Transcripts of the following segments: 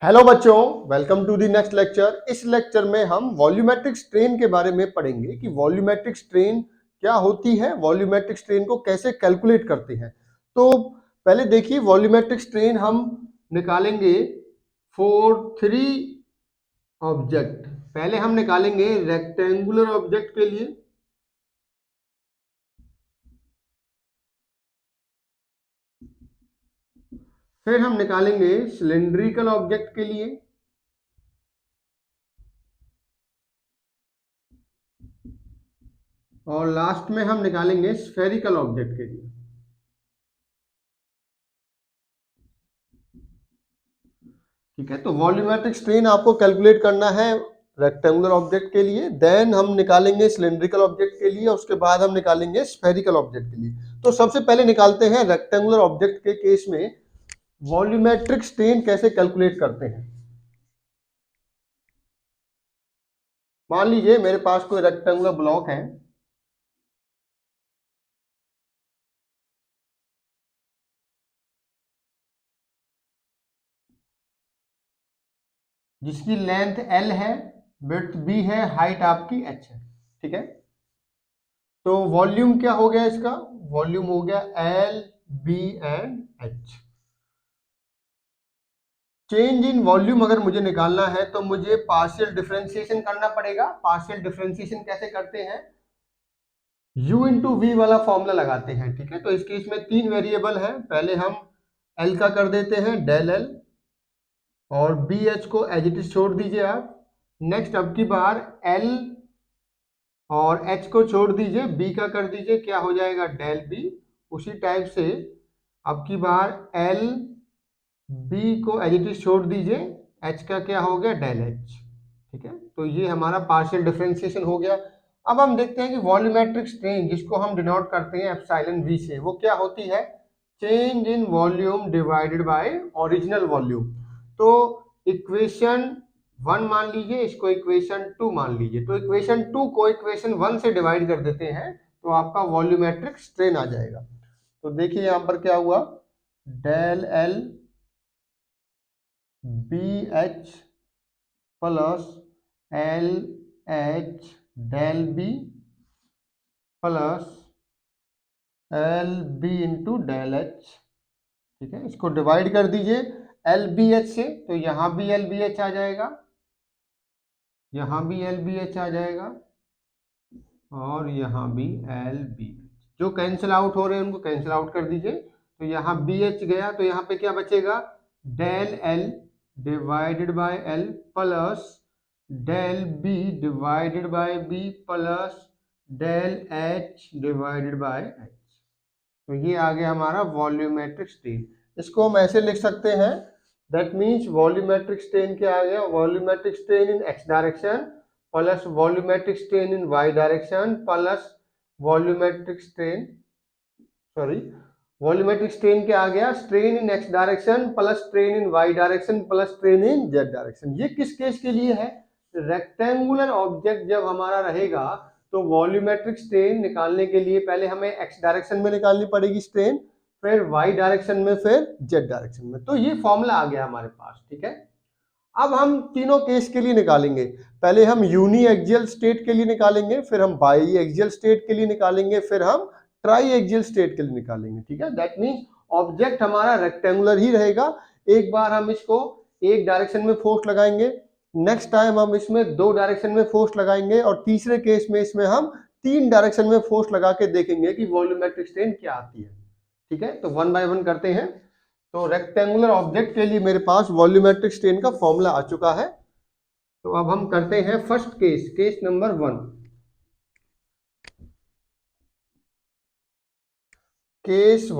Hello बच्चों, welcome to the next lecture. इस lecture में हम वॉल्यूमेट्रिक स्ट्रेन के बारे में पढ़ेंगे कि वॉल्यूमेट्रिक स्ट्रेन क्या होती है, वॉल्यूमेट्रिक स्ट्रेन को कैसे कैलकुलेट करते हैं। तो पहले देखिए, वॉल्यूमेट्रिक स्ट्रेन हम निकालेंगे फॉर थ्री ऑब्जेक्ट। पहले हम निकालेंगे रेक्टेंगुलर ऑब्जेक्ट के लिए, फिर हम निकालेंगे सिलिंड्रिकल ऑब्जेक्ट के लिए, और लास्ट में हम निकालेंगे स्फेरिकल ऑब्जेक्ट के लिए। ठीक है, तो वॉल्यूमेट्रिक स्ट्रेन आपको कैलकुलेट करना है रेक्टेंगुलर ऑब्जेक्ट के लिए, देन हम निकालेंगे सिलिंड्रिकल ऑब्जेक्ट के लिए, उसके बाद हम निकालेंगे स्फेरिकल ऑब्जेक्ट के लिए। तो सबसे पहले निकालते हैं रेक्टेंगुलर ऑब्जेक्ट के केस में वॉल्यूमेट्रिक स्ट्रेन कैसे कैलकुलेट करते हैं। मान लीजिए मेरे पास कोई रेक्टेंगुलर ब्लॉक है, जिसकी लेंथ L है, विड्थ B है, हाइट आपकी H है। ठीक है, तो वॉल्यूम क्या हो गया इसका? वॉल्यूम हो गया L, B and H। Change in volume अगर मुझे निकालना है तो मुझे पार्शियल डिफरेंशिएशन करना पड़ेगा। पार्शियल डिफरेंशिएशन कैसे करते हैं? u इंटू वी वाला फॉर्मूला लगाते हैं। ठीक है, तो इस केस में तीन वेरिएबल है। पहले हम l का कर देते हैं डेल l, और बी एच को एज इट इज छोड़ दीजिए आप। नेक्स्ट अब की बार l और h को छोड़ दीजिए, b का कर दीजिए, क्या हो जाएगा? Del b। उसी टाइप से अब की बार l b को एज इट इज छोड़ दीजिए, h का क्या हो गया? Del h। ठीक है, तो ये हमारा पार्शियल डिफरेंशिएशन हो गया। अब हम देखते हैं कि वॉल्यूमेट्रिक स्ट्रेन, जिसको हम डिनोट करते हैं एप्सिलॉन v से, वो क्या होती है? Change in volume divided by original volume. तो इक्वेशन 1 मान लीजिए, इसको इक्वेशन 2 मान लीजिए। तो इक्वेशन 2 को इक्वेशन 1 से डिवाइड कर देते हैं तो आपका वॉल्यूमेट्रिक स्ट्रेन आ जाएगा। तो देखिए यहां पर क्या हुआ, del L B H plus L H del B plus L B into del H. ठीक है, इसको डिवाइड कर दीजिए एल बी एच से, तो यहां भी एल बी एच आ जाएगा, यहां भी एल बी एच आ जाएगा, और यहां भी एल बी एच। जो कैंसिल आउट हो रहे हैं उनको कैंसिल आउट कर दीजिए। तो यहाँ बी एच गया, तो यहाँ पे क्या बचेगा? Del L divided by L plus del B divided by B plus del H divided by H. तो ये आ गया हमारा वॉल्यूमेट्रिक स्ट्रेन। इसको हम ऐसे लिख सकते हैं, दैट मीन्स वॉल्यूमेट्रिक स्ट्रेन क्या आ गया? Volumetric strain in X direction plus volumetric strain in Y direction plus volumetric strain, sorry, volumetric strain क्या आ गया? Strain in X direction plus strain in Y direction plus strain in Z direction. ये किस case के लिए है? Rectangular object जब हमारा रहेगा तो वॉल्यूमेट्रिक स्ट्रेन निकालने के लिए पहले हमें एक्स डायरेक्शन में निकालनी पड़ेगी स्ट्रेन, फिर वाई डायरेक्शन में, फिर जेड डायरेक्शन में। तो ये फॉर्मूला आ गया हमारे पास। ठीक है, अब हम तीनों केस के लिए निकालेंगे। पहले हम यूनी एक्सियल स्टेट के लिए निकालेंगे, फिर हम बाई एक्सियल स्टेट के लिए निकालेंगे, फिर हम ट्राई एक्सियल स्टेट के लिए निकालेंगे। ठीक है, दैट मीन्स ऑब्जेक्ट हमारा रेक्टेंगुलर ही रहेगा। एक बार हम इसको एक डायरेक्शन में फोर्स लगाएंगे, नेक्स्ट टाइम हम इसमें दो डायरेक्शन में फोर्स लगाएंगे, और तीसरे केस में इसमें हम तीन डायरेक्शन में फोर्स लगा के देखेंगे कि वॉल्यूमेट्रिक स्ट्रेन क्या आती है। ठीक है, तो वन बाय वन करते हैं। तो रेक्टेंगुलर ऑब्जेक्ट के लिए मेरे पास वॉल्यूमेट्रिक स्ट्रेन का फॉर्मूला आ चुका है। तो अब हम करते हैं first case, case number 1। Case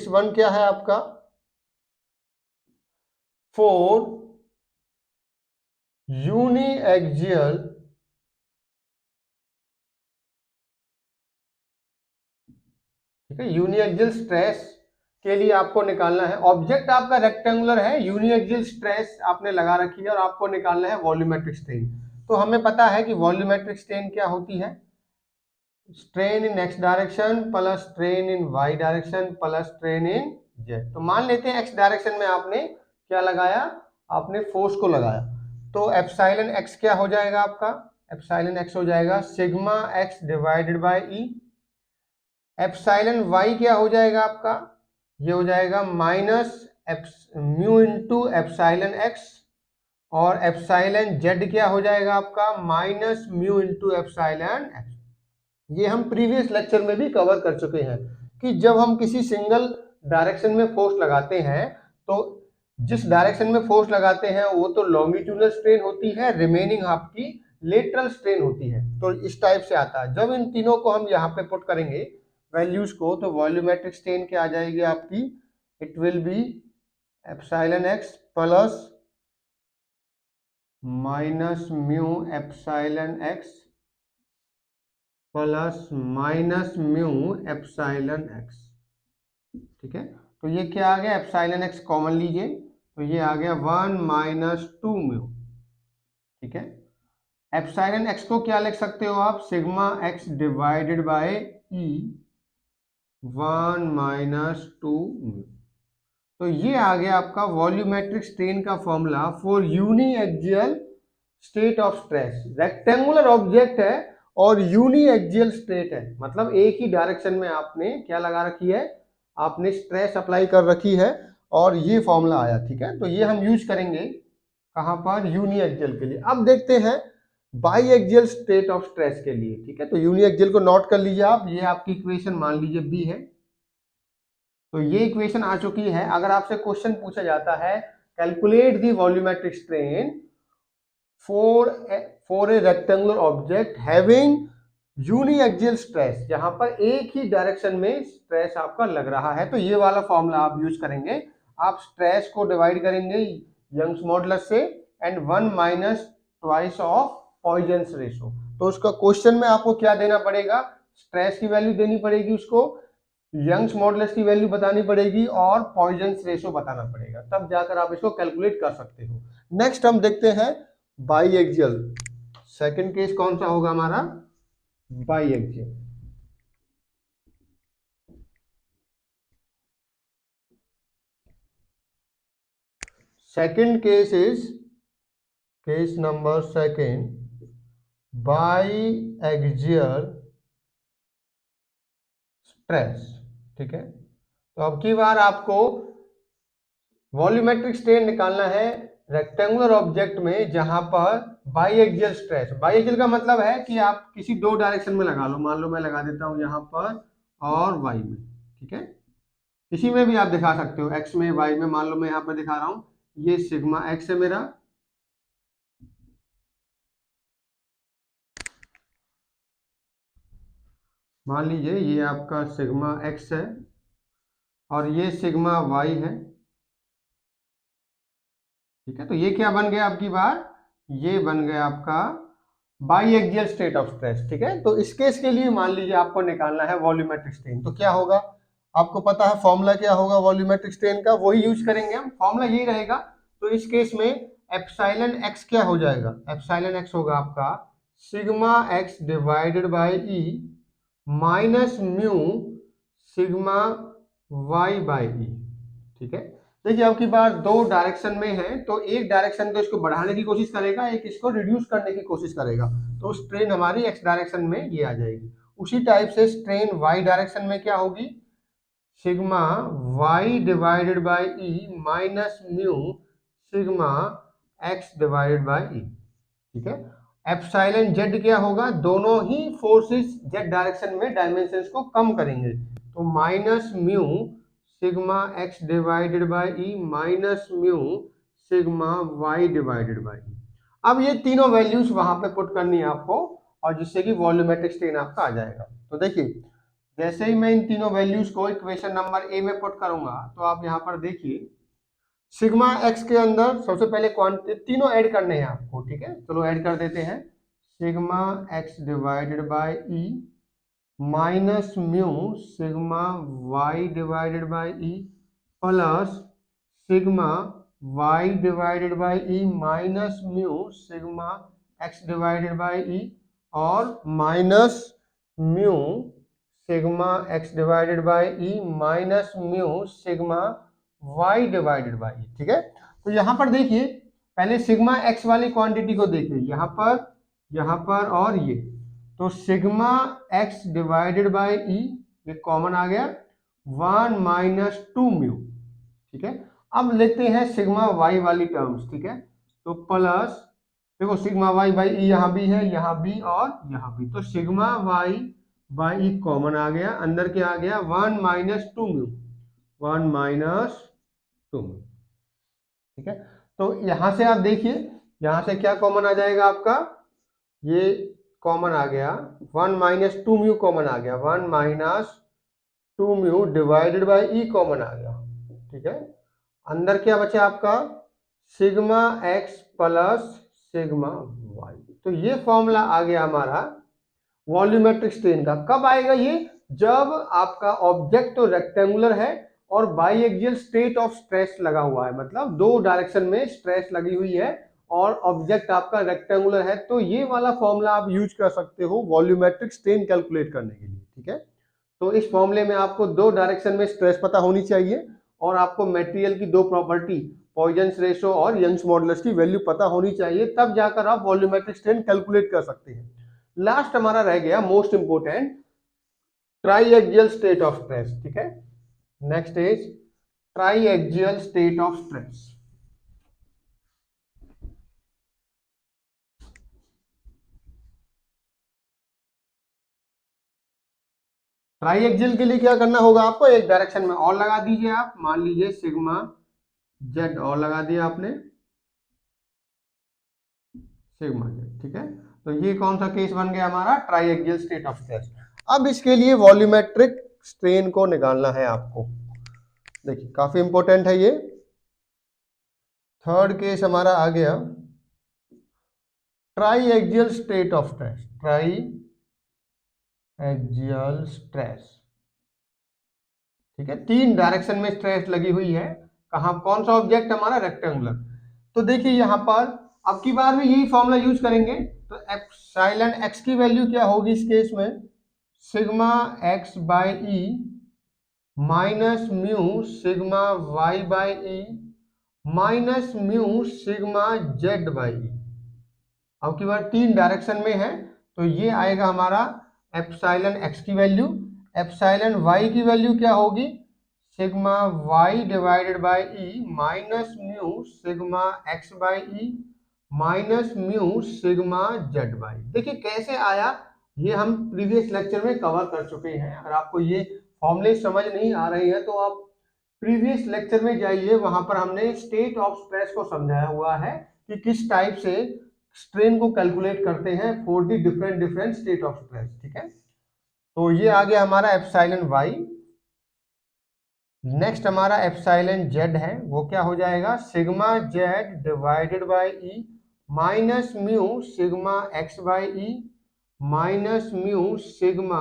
one क्या है आपका? फोर यूनी एक्सियल ठीक है, यूनी एक्सियल स्ट्रेस के लिए आपको निकालना है। ऑब्जेक्ट आपका रेक्टेंगुलर है, यूनी एक्सियल स्ट्रेस आपने लगा रखी है, और आपको निकालना है वॉल्यूमेट्रिक स्ट्रेन। तो हमें पता है कि वॉल्यूमेट्रिक स्ट्रेन क्या होती है? Strain in X direction plus strain in Y direction plus strain in Z. तो मान लेते हैं एक्स डायरेक्शन में आपने क्या लगाया? आपने फोर्स को लगाया, तो एप्सिलॉन एक्स क्या हो जाएगा आपका, एप्सिलॉन एक्स हो जाएगा sigma x divided by E. Epsilon y क्या हो जाएगा आपका, ये हो जाएगा minus mu into epsilon x, और एप्सिलॉन जेड क्या हो जाएगा आपका minus mu into epsilon x. ये हम प्रीवियस लेक्चर में भी कवर कर चुके हैं कि जब हम किसी सिंगल डायरेक्शन में फोर्स लगाते हैं तो जिस डायरेक्शन में फोर्स लगाते हैं वो तो लॉन्गिट्यूडनल स्ट्रेन होती है, रिमेनिंग हाफ की लेटरल स्ट्रेन होती है। तो इस टाइप से आता है। जब इन तीनों को हम यहाँ पे पुट करेंगे वैल्यूज को, तो वॉल्यूमेट्रिक स्ट्रेन क्या आ जाएगी आपकी, it will be epsilon x plus minus mu epsilon x plus minus mu epsilon x. ठीक है, तो ये क्या आ गया, एप्सिलॉन एक्स कॉमन लीजिए, तो ये आ गया 1 माइनस 2 म्यू। ठीक है, एप्सिलॉन एक्स को क्या लिख सकते हो आप, sigma x divided by E 1 minus 2 mu. तो ये आ गया आपका वॉल्यूमेट्रिक स्ट्रेन का formula for uniaxial state of stress. Rectangular object है और यूनी एक्सियल स्टेट है, मतलब एक ही डायरेक्शन में आपने क्या लगा रखी है, आपने स्ट्रेस अप्लाई कर रखी है, और ये फॉर्मूला आया। ठीक है, तो ये हम यूज करेंगे कहां पर, यूनी एक्सियल के लिए। अब देखते हैं by axial state of stress के लिए। ठीक है, तो यूनी एक्सियल को नोट कर लीजिए आप, ये आपकी इक्वेशन मान लीजिए बी है। तो ये इक्वेशन आ चुकी है। अगर आपसे क्वेश्चन पूछा जाता है calculate the volumetric strain for a rectangular object having uniaxial stress, जहां पर एक ही डायरेक्शन में स्ट्रेस आपका लग रहा है, तो ये वाला फॉर्मूला आप यूज करेंगे। आप स्ट्रेस को डिवाइड करेंगे यंग्स मॉडुलस से and 1 minus twice of Poisson's ratio. तो उसका क्वेश्चन में आपको क्या देना पड़ेगा, स्ट्रेस की वैल्यू देनी पड़ेगी उसको, यंग्स मॉडुलस की वैल्यू बतानी पड़ेगी और पॉइजन्स रेशो बताना पड़ेगा, तब जाकर आप इसको कैलकुलेट कर सकते हो। नेक्स्ट हम देखते हैं बाई एक्सियल। सेकंड केस कौन सा होगा हमारा, by axial. Second case is case number second, by axial stress. ठीक है, तो अब की बार आपको वॉल्यूमेट्रिक स्ट्रेन निकालना है रेक्टेंगुलर ऑब्जेक्ट में जहां पर by axial stress. By axial का मतलब है कि आप किसी दो डायरेक्शन में लगा लो, मान लो मैं लगा देता हूं यहां पर और वाई में। ठीक है, किसी में भी आप दिखा सकते हो, एक्स में वाई में। मान लो मैं यहाँ पर दिखा रहा हूं, ये सिग्मा एक्स है मेरा, मान लीजिए ये आपका सिग्मा एक्स है और ये सिग्मा वाई है। ठीक है, तो ये क्या बन गया आपकी बार, ये बन गया आपका by axial state of stress. ठीक है, तो इस केस के लिए मान लीजिए आपको निकालना है वॉल्यूमेट्रिक स्ट्रेन, तो क्या होगा, आपको पता है फॉर्मूला क्या होगा वॉल्यूमेट्रिक स्ट्रेन का, वही यूज करेंगे हम, फॉर्मूला यही रहेगा। तो इस केस में एप्सिलॉन एक्स क्या हो जाएगा, एप्सिलॉन एक्स होगा आपका sigma x divided by E minus mu sigma Y by E. ठीक है, देखिए अब की बार दो डायरेक्शन में है, तो एक डायरेक्शन को इसको बढ़ाने की कोशिश करेगा, एक इसको रिड्यूस करने की कोशिश करेगा, तो स्ट्रेन हमारी एक्स डायरेक्शन में ये आ जाएगी। उसी टाइप से स्ट्रेन वाई डायरेक्शन में क्या होगी, sigma Y divided by E minus mu sigma x divided by E. ठीक है, एप्सिलॉन जेड क्या होगा, दोनों ही फोर्सेस जेड डायरेक्शन में डायमेंशंस को कम करेंगे, तो minus mu sigma x divided by E minus mu sigma Y divided by E. अब ये तीनों वैल्यूज वहां पे पुट करनी है आपको, और जिससे कि वॉल्यूमेट्रिक स्ट्रेन आपका आ जाएगा। तो देखिए जैसे ही मैं इन तीनों वैल्यूज को इक्वेशन नंबर ए में पुट करूंगा, तो आप यहाँ पर देखिए सिग्मा एक्स के अंदर सबसे पहले क्वांटिटी तीनों ऐड करने हैं आपको। ठीक है, चलो ऐड कर देते हैं, sigma x divided by E minus mu sigma Y divided by E plus sigma Y divided by E minus mu sigma x divided by E और minus mu sigma x divided by E minus mu sigma Y divided by. ठीक है, तो यहाँ पर देखिए पहले sigma x वाली quantity को देखिए, यहाँ पर और ये, तो सिग्मा एक्स डिवाइडेड बाय ई, ये कॉमन आ गया, 1 माइनस 2 म्यू, ठीक है। अब लेते हैं सिग्मा वाई वाली टर्म्स, ठीक है, तो प्लस, देखो सिग्मा वाई बाई ई यहाँ भी है, यहाँ भी और यहाँ भी, तो sigma Y by E common आ गया, अंदर क्या आ गया 1 माइनस 2 म्यू, 1 माइनस 2 म्यू, ठीक है। तो यहां से आप देखिए, यहां से क्या कॉमन आ जाएगा आपका, ये कॉमन आ गया 1 माइनस 2 म्यू कॉमन आ गया, 1 minus 2 mu divided by E common आ गया, ठीक है। अंदर क्या बचा आपका sigma x plus sigma Y, तो ये फॉर्मूला आ गया हमारा वॉल्यूमेट्रिक स्ट्रेन का। कब आएगा ये, जब आपका ऑब्जेक्ट तो रेक्टेंगुलर है और बाईएक्सियल स्टेट ऑफ स्ट्रेस लगा हुआ है, मतलब दो डायरेक्शन में स्ट्रेस लगी हुई है और ऑब्जेक्ट आपका रेक्टेंगुलर है, तो ये वाला फॉर्मूला आप यूज कर सकते हो वॉल्यूमेट्रिक स्ट्रेन कैलकुलेट करने के लिए, ठीक है। तो इस फॉर्मूले में आपको दो डायरेक्शन में स्ट्रेस पता होनी चाहिए और आपको मटेरियल की दो प्रॉपर्टी पॉइजन्स रेशो और यंग्स मॉडुलस की वैल्यू पता होनी चाहिए, तब जाकर आप वॉल्यूमेट्रिक स्ट्रेन कैलकुलेट कर सकते हैं। लास्ट हमारा रह गया most important, triaxial state of stress, ठीक है। Next is triaxial state of stress. Triaxial के लिए क्या करना होगा आपको, एक डायरेक्शन में और लगा दीजिए आप, मान लीजिए सिग्मा जेड और लगा दिया आपने, सिग्मा जेड, ठीक है। तो ये कौन सा केस बन गया हमारा, ट्राईएक्सियल स्टेट ऑफ स्ट्रेस। अब इसके लिए वॉल्यूमेट्रिक स्ट्रेन को निकालना है आपको, देखिए काफी इंपॉर्टेंट है ये। थर्ड केस हमारा आ गया ट्राईएक्सियल स्टेट ऑफ स्ट्रेस, ट्राईएक्सियल स्ट्रेस, ठीक है। तीन डायरेक्शन में स्ट्रेस लगी हुई है, कहां, कौन सा ऑब्जेक्ट हमारा, रेक्टेंगुलर। तो देखिए यहां पर अब की बार भी यही फॉर्मूला यूज करेंगे, तो एप्सिलॉन एक्स की वैल्यू क्या होगी इस केस में, sigma x by E minus mu sigma Y by E minus mu sigma Z by E. अब की बार तीन डायरेक्शन में है, तो ये आएगा हमारा एप्सिलॉन एक्स की वैल्यू, एप्सिलॉन वाई की वैल्यू क्या होगी, sigma Y divided by E minus mu sigma x by E minus mu sigma Z by. देखिए कैसे आया, ये हम प्रीवियस लेक्चर में कवर कर चुके हैं। अगर आपको ये फॉर्मूले समझ नहीं आ रही है तो आप प्रीवियस लेक्चर में जाइए, वहां पर हमने स्टेट ऑफ स्ट्रेस को समझाया हुआ है कि किस टाइप से स्ट्रेन को कैलकुलेट करते हैं for the different state of stress, ठीक है। तो ये आ गया हमारा एप्सिलॉन वाई। नेक्स्ट हमारा एप्सिलॉन जेड है, वो क्या हो जाएगा, sigma Z divided by E minus mu sigma x by E minus mu sigma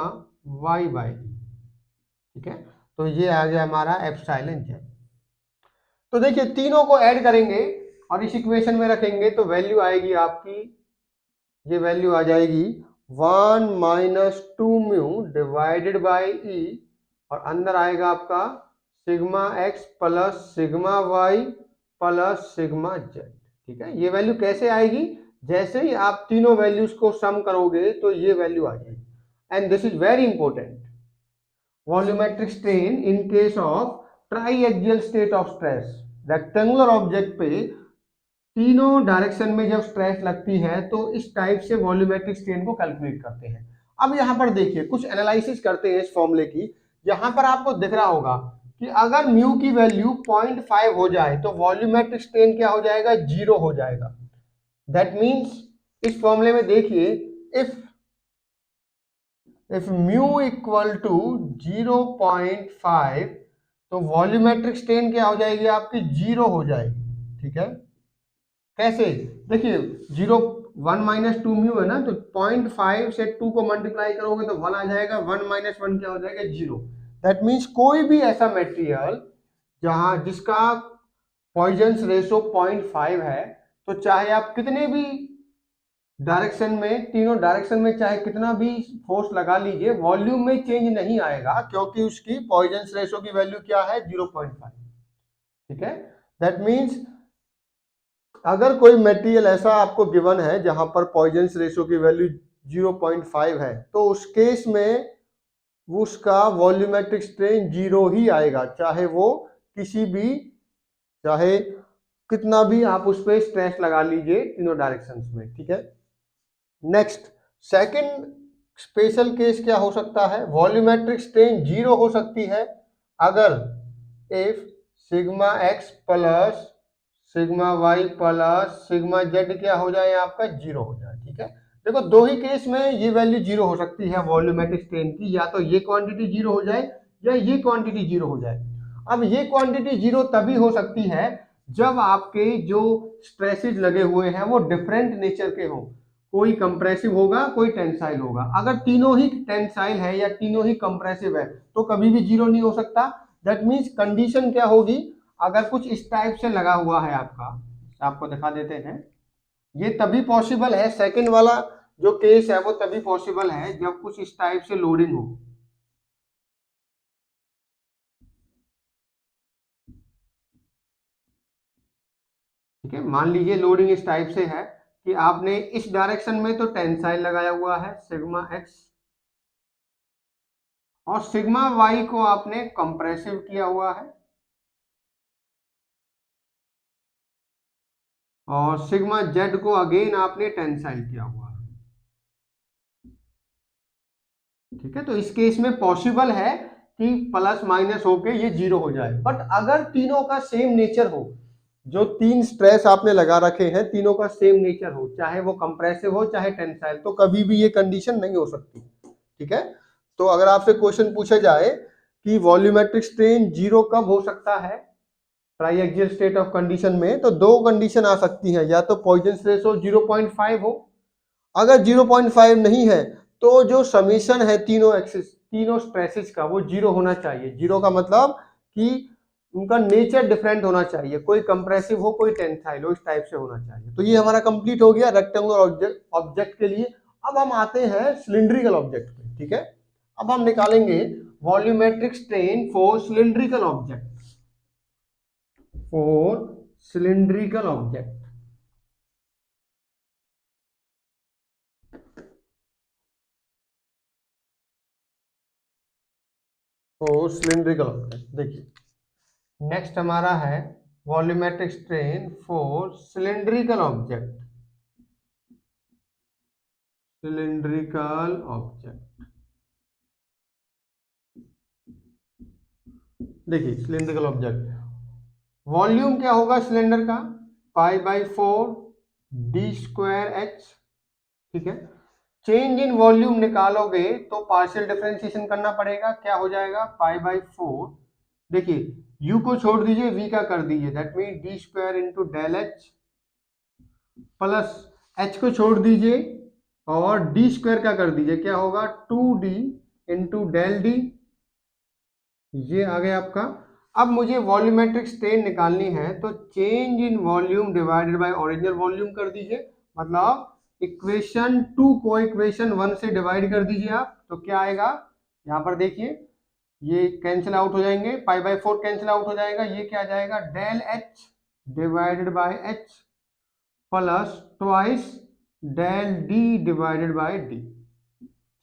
Y by E, ठीक है। तो ये आ गया हमारा एप्सिलॉन जेड। तो देखिए तीनों को ऐड करेंगे और इस इक्वेशन में रखेंगे तो वैल्यू आएगी आपकी, ये वैल्यू आ जाएगी 1 minus 2 mu divided by E और अंदर आएगा आपका sigma x plus sigma y plus sigma z, ठीक है। ये वैल्यू कैसे आएगी, जैसे ही आप तीनों वैल्यूज को सम करोगे तो ये वैल्यू आ जाएगी। And this is very important, volumetric strain in case of triaxial state of stress, rectangular object पे तीनों डायरेक्शन में जब स्ट्रेस लगती है तो इस टाइप से वॉल्यूमेट्रिक स्ट्रेन को कैलकुलेट करते हैं। अब यहाँ पर देखिए कुछ एनालिसिस करते हैं इस फॉर्मूले की। यहाँ पर आपको दिख रहा होगा कि अगर म्यू की वैल्यू 0.5 हो जाए तो वॉल्यूमेट्रिक स्ट्रेन क्या हो जाएगा, 0 हो जाएगा। दैट मीन्स इस फॉर्मूले में देखिए इफ म्यू इक्वल टू 0.5 तो वॉल्यूमेट्रिक स्ट्रेन क्या हो जाएगी आपकी, 0 हो जाएगी, ठीक है। कैसे, देखिए 1 माइनस 2 म्यू है ना, तो 0.5 से 2 को मल्टीप्लाई करोगे तो 1 आ जाएगा, 1 माइनस 1 क्या हो जाएगा, 0। दैट मीन्स कोई भी ऐसा मटेरियल जहां जिसका पॉइजन्स रेशो 0.5 है, तो चाहे आप कितने भी डायरेक्शन में, तीनों डायरेक्शन में चाहे कितना भी फोर्स लगा लीजिए, वॉल्यूम में चेंज नहीं आएगा क्योंकि उसकी पॉइजन्स रेशो की वैल्यू क्या है, 0.5, ठीक है। दैट मीन्स अगर कोई मटेरियल ऐसा आपको गिवन है जहां पर पॉइजन्स रेशियो की वैल्यू 0.5 है, तो उस केस में उसका वॉल्यूमेट्रिक स्ट्रेन 0 ही आएगा, चाहे वो किसी भी, चाहे कितना भी आप उस पर स्ट्रेस लगा लीजिए तीनों डायरेक्शंस में, ठीक है। नेक्स्ट, सेकंड स्पेशल केस क्या हो सकता है, वॉल्यूमेट्रिक स्ट्रेन 0 हो सकती है अगर if sigma x plus sigma y plus sigma z क्या हो जाए, आपका 0 हो जाए, ठीक है। देखो दो ही केस में ये वैल्यू 0 हो सकती है वॉल्यूमेट्रिक स्ट्रेन की, या तो ये क्वांटिटी 0 हो जाए या ये क्वांटिटी 0 हो जाए। अब ये क्वांटिटी 0 तभी हो सकती है जब आपके जो स्ट्रेसेस लगे हुए हैं वो डिफरेंट नेचर के हों, कोई कंप्रेसिव होगा कोई टेंसाइल होगा। अगर तीनों ही टेंसाइल है या तीनों ही कंप्रेसिव है तो कभी भी 0 नहीं हो सकता। दैट मीन्स कंडीशन क्या होगी, अगर कुछ इस टाइप से लगा हुआ है आपका, आपको दिखा देते हैं, ये तभी पॉसिबल है, सेकंड वाला जो केस है वो तभी पॉसिबल है जब कुछ इस टाइप से लोडिंग हो, ठीक है। मान लीजिए लोडिंग इस टाइप से है कि आपने इस डायरेक्शन में तो टेंसाइल लगाया हुआ है सिग्मा एक्स, और सिग्मा वाई को आपने कंप्रेसिव किया हुआ है, और सिग्मा जेड को अगेन आपने टेंसाइल किया हुआ है, ठीक है। तो इस केस में पॉसिबल है कि प्लस माइनस होके ये 0 हो जाए। बट अगर तीनों का सेम नेचर हो, जो तीन स्ट्रेस आपने लगा रखे हैं तीनों का सेम नेचर हो, चाहे वो कंप्रेसिव हो चाहे टेंसाइल, तो कभी भी ये कंडीशन नहीं हो सकती, ठीक है। तो अगर आपसे क्वेश्चन पूछा जाए कि वॉल्यूमेट्रिक स्ट्रेन 0 कब हो सकता है ट्राइएक्सियल स्टेट ऑफ कंडीशन में, तो दो कंडीशन आ सकती हैं, या तो पॉइजन्स रेशो 0.5 हो, अगर 0.5 नहीं है तो जो समीशन है तीनों एक्सिस तीनों स्ट्रेसेस का वो 0 होना चाहिए। 0 का मतलब कि उनका नेचर डिफरेंट होना चाहिए, कोई कंप्रेसिव हो कोई टेंसाइल हो, इस टाइप से होना चाहिए। तो ये हमारा कंप्लीट हो गया रेक्टेंगुलर ऑब्जेक्ट के लिए। अब हम आते हैं सिलिंड्रिकल ऑब्जेक्ट पे, ठीक है। अब हम निकालेंगे volumetric strain for cylindrical object, for cylindrical object, for cylindrical object. देखिए नेक्स्ट हमारा है volumetric strain for cylindrical object, cylindrical object. देखिए सिलिंड्रिकल ऑब्जेक्ट वॉल्यूम क्या होगा सिलेंडर का, π/4 d²h, ठीक है। चेंज इन वॉल्यूम निकालोगे तो पार्शियल डिफरेंशिएशन करना पड़ेगा, क्या हो जाएगा π/4, देखिए u को छोड़ दीजिए v का कर दीजिए, that mean d² into del h, plus h को छोड़ दीजिए और d² का कर दीजिए, क्या होगा 2d इंटू डेल डी, ये आ गया आपका। अब मुझे वॉल्यूमेट्रिक स्ट्रेन निकालनी है तो change in volume divided by original volume कर दीजिए, मतलब इक्वेशन 2 को इक्वेशन 1 से डिवाइड कर दीजिए आप, तो क्या आएगा, यहाँ पर देखिए ये कैंसिल आउट हो जाएंगे, π/4 कैंसिल आउट हो जाएगा, ये क्या आ जाएगा del H divided by h plus twice del d divided by d,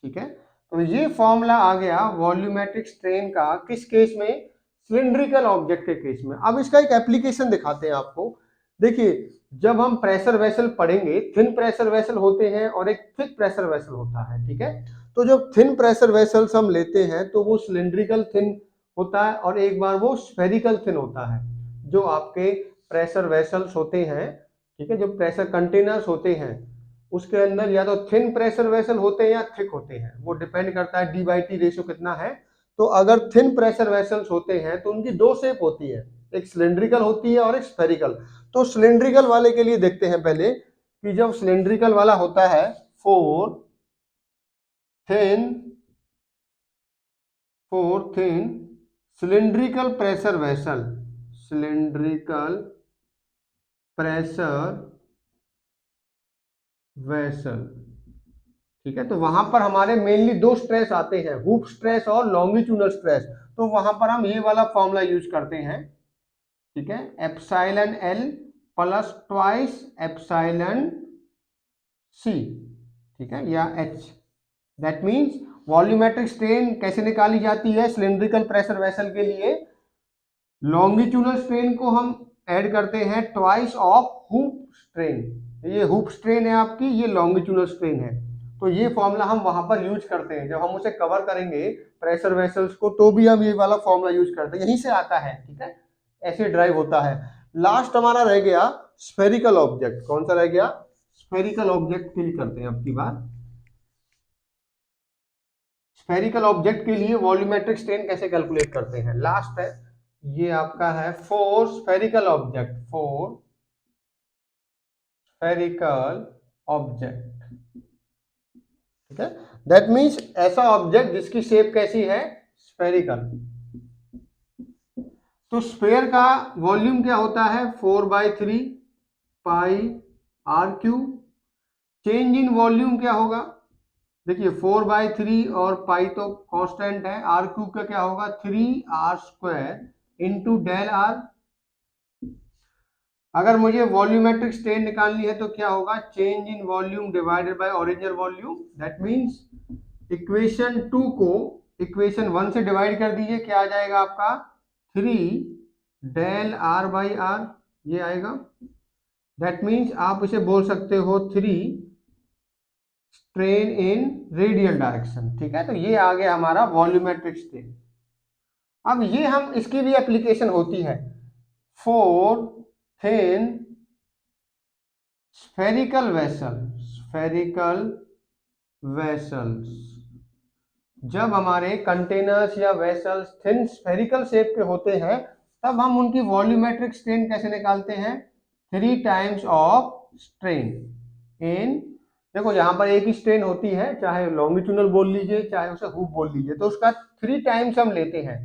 ठीक है। तो ये फॉर्मूला आ गया वॉल्यूमेट्रिक स्ट्रेन का, किस केस में, सिलिंड्रिकल ऑब्जेक्ट के केस में। अब इसका एक एप्लीकेशन दिखाते हैं आपको। देखिए जब हम प्रेशर वेसल पढ़ेंगे, थिन प्रेशर वेसल होते हैं और एक थिक प्रेशर वेसल होता है, ठीक है। तो जब थिन प्रेशर वेसल्स हम लेते हैं तो वो सिलिंड्रिकल थिन होता है और एक बार वो स्फेरिकल थिन होता है। जो आपके प्रेशर वेसल्स होते हैं, ठीक है, जो प्रेशर कंटेनर्स होते हैं उसके अंदर या तो थिन प्रेशर वेसल होते हैं या थिक होते हैं, वो डिपेंड करता है डी/टी रेशियो कितना है। तो अगर थिन प्रेशर वेसल्स होते हैं तो उनकी दो शेप होती है, एक सिलिंड्रिकल होती है और एक स्फेरिकल। तो सिलिंड्रिकल वाले के लिए देखते हैं पहले कि जब सिलिंड्रिकल वाला होता है four thin cylindrical pressure vessel, cylindrical pressure vessel, ठीक है। तो वहां पर हमारे मेनली दो स्ट्रेस आते हैं, हुप स्ट्रेस और लॉन्गिट्यूडनल स्ट्रेस। तो वहां पर हम ये वाला फॉर्मूला यूज करते हैं, ठीक है, epsilon L plus twice epsilon C, ठीक है, या H. That means volumetric strain कैसे निकाली जाती है सिलिंड्रिकल प्रेशर वेसल के लिए, लॉन्गिट्यूडनल स्ट्रेन को हम ऐड करते हैं ट्वाइस ऑफ हुप स्ट्रेन। ये हुप स्ट्रेन है आपकी, ये लॉन्गिट्यूडनल स्ट्रेन है, तो ये फॉर्मूला हम वहां पर यूज करते हैं जब हम उसे कवर करेंगे प्रेशर वेसल्स को, तो भी हम ये वाला फॉर्मूला यूज करते हैं, यहीं से आता है, ठीक है, ऐसे ड्राइव होता है। लास्ट हमारा रह गया स्फेरिकल ऑब्जेक्ट। कौन सा रह गया? स्फेरिकल ऑब्जेक्ट फिल करते हैं अब की बार। स्फेरिकल ऑब्जेक्ट के लिए वॉल्यूमेट्रिक स्ट्रेन कैसे कैलकुलेट करते हैं, लास्ट है ये आपका है four spherical object, four spherical object, ठीक है। दैट मीन्स ऐसा ऑब्जेक्ट जिसकी शेप कैसी है, स्फेरिकल। तो स्फेयर का वॉल्यूम क्या होता है, 4/3 pi R cube. Change in volume क्या होगा, देखिए 4/3 और पाई तो कांस्टेंट है, आर क्यूब का क्या होगा 3r² इंटू डेल आर। अगर मुझे वॉल्यूमेट्रिक स्ट्रेन निकालनी है तो क्या होगा, change in volume divided by original volume. That means equation 2 को इक्वेशन 1 से डिवाइड कर दीजिए, क्या आ जाएगा आपका 3 डेल आर बाई आर, ये आएगा। दैट मीन्स आप इसे बोल सकते हो 3 स्ट्रेन इन रेडियल डायरेक्शन, ठीक है। तो ये आ गया हमारा वॉल्यूमेट्रिक स्ट्रेन। अब ये हम इसकी भी एप्लीकेशन होती है for thin spherical vessel, spherical vessels. जब हमारे कंटेनर्स या वेसल्स थिन स्फेरिकल शेप के होते हैं तब हम उनकी वॉल्यूमेट्रिक स्ट्रेन कैसे निकालते हैं, 3 टाइम्स ऑफ स्ट्रेन इन, देखो यहाँ पर एक ही स्ट्रेन होती है, चाहे लॉन्गिट्यूडनल बोल लीजिए चाहे उसे हुप बोल लीजिए, तो उसका 3 टाइम्स हम लेते हैं,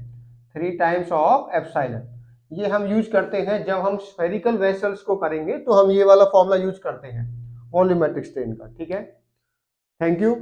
3 टाइम्स ऑफ एप्सिलॉन। ये हम यूज करते हैं जब हम स्फेरिकल वेसल्स को करेंगे, तो हम ये वाला फॉर्मूला यूज करते हैं वॉल्यूमेट्रिक स्ट्रेन का, ठीक है। Thank you.